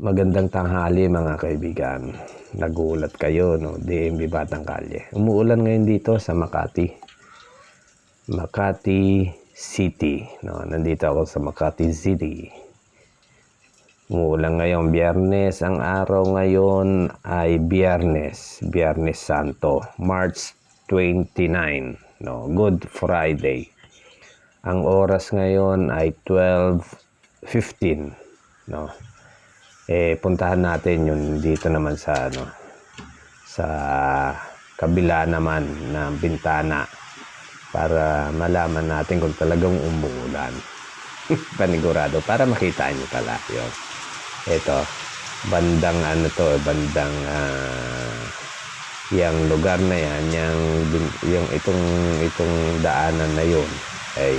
Magandang tanghali mga kaibigan. Nagulat kayo, no? DMB Batang Kalye. Umuulan ngayon dito sa Makati. Makati City. No? Nandito ako sa Makati City. Umuulan ngayon Biyernes. Ang araw ngayon ay Biyernes Santo. March 29. No? Good Friday. Ang oras ngayon ay 12:15. No? Puntahan natin yun dito naman sa sa kabila naman ng bintana para malaman natin kung talagang umuulan. Panigurado para makita niyo pala yun. Ito bandang bandang yung lugar na yan, yung itong daanan na yun ay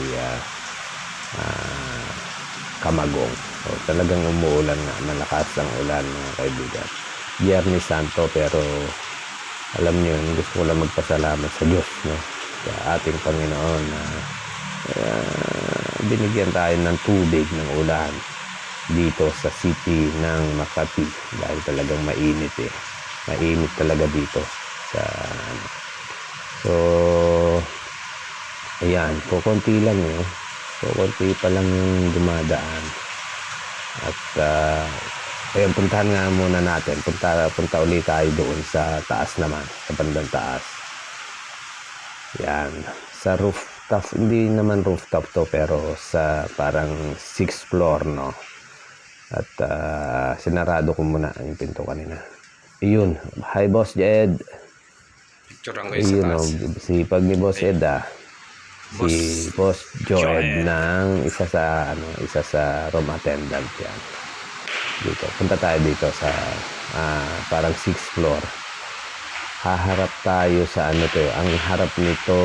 Camagong. So, talagang umuulan nga. Malakas ang ulan mga kaibigan. Biyernes Santo, pero alam niyo, gusto ko lang magpasalamat sa Diyos, no? Sa ating Panginoon na binigyan tayo ng tubig ng ulan dito sa city ng Makati dahil talagang mainit mainit talaga dito sa so ayan, kukunti lang kukunti pa lang dumadaan. At ayun, puntahan nga muna natin. Punta ulit tayo doon sa taas naman, sa bandang taas. Yan, sa rooftop, hindi naman rooftop to, pero sa parang 6th floor, no? At sinarado ko muna yung pinto kanina. Iyon, hi Boss Jed. Picturean kayo sa taas. Sipag ni Boss Ed, si Boss Joed ng isa sa room attendant yan. Dito. Punta tayo dito sa parang 6th floor. Haharap tayo sa ang harap nito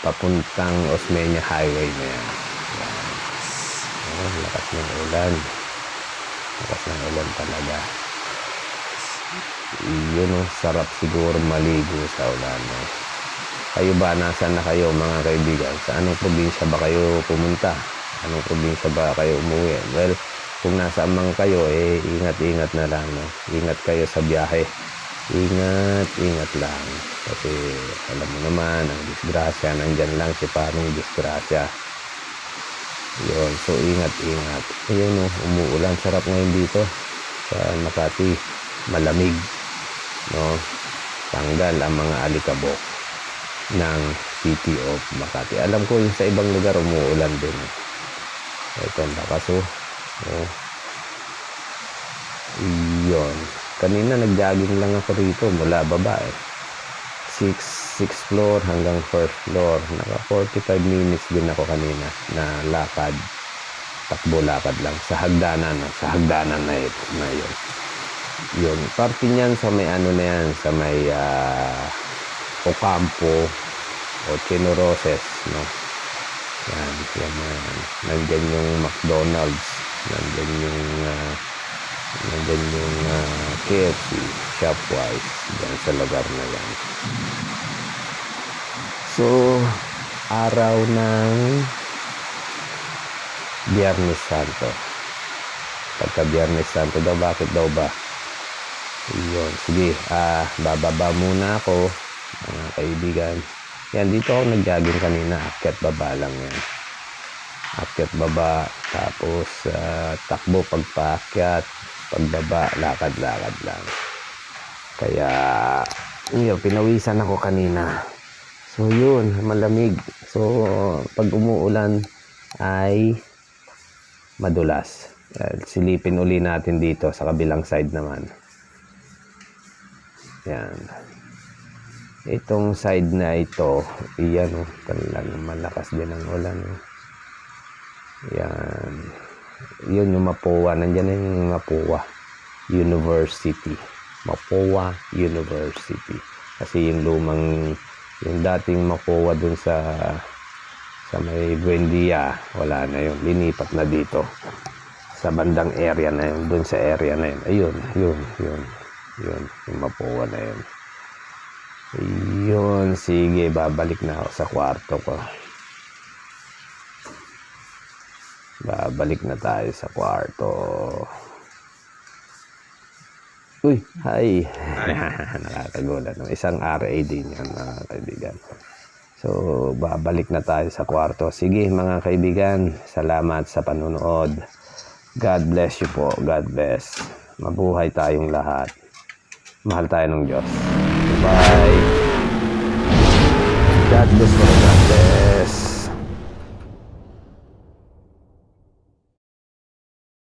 papuntang Osmeña Highway na yan. Lakas ng ulan. Lakas ng ulan talaga. Yun sarap siguro maligo sa ulan. Kayo ba, nasaan na kayo mga kaibigan? Sa anong probinsya ba kayo pumunta? Anong probinsya ba kayo umuwi? Well, kung nasaan man kayo, ingat-ingat na lang. No? Ingat kayo sa biyahe. Ingat lang. Kasi alam mo naman, ang disgrasya, nandyan lang si parang disgrasya. Yun, so ingat. Ayun, umuulan. Sarap ngayon dito sa Makati. Malamig. No? Tanggal ang mga alikabok ng City of Makati. Alam ko yung sa ibang lugar umuulan din. Ito ang lakas Iyon. Kanina nag-jogging lang ako rito mula baba 6th floor hanggang 1st floor. Naka 45 minutes din ako kanina na lakad. Takbo-lakad lang sa hagdanan na yun. Yun. Parte niyan sa may na yan, sa may Ocampo o Chinuroses, no? Yan. Nandyan yung McDonald's, nandyan yung KFC, Shopwise, dyan sa lugar na yan. So, araw ng Biyernes Santo. Pagka Biyernes Santo daw, bakit daw ba? Yun. Sige, bababa muna ako mga kaibigan. Yan, dito ako nag-jogging kanina. Akyat baba lang yan. Akyat baba. Tapos takbo pagpaakyat. Pagbaba, lakad-lakad lang. Kaya yun, pinawisan ako kanina. So yun, malamig. So pag umuulan ay madulas. Silipin uli natin dito sa kabilang side naman. Yan. Itong side na ito, iyan talagang malakas din ang ulan. Yan. Yun yung Mapua. Nandiyan na yung Mapua University. Mapua University. Kasi yung dating Mapua dun sa may Buendia, wala na yun. Linipat na dito. Sa bandang area na yun. Dun sa area na yun. Ayun, yun. Yung Mapua na yun. Yun, sige, babalik na ako sa kwarto ko. Babalik na tayo sa kwarto. Uy, hi. Nakakagulat. Isang RA din yan, mga kaibigan. So, babalik na tayo sa kwarto. Sige, mga kaibigan, salamat sa panunood. God bless you po. God bless. Mabuhay tayong lahat. Mahal tayo ng Diyos. Bye. God bless po. God bless.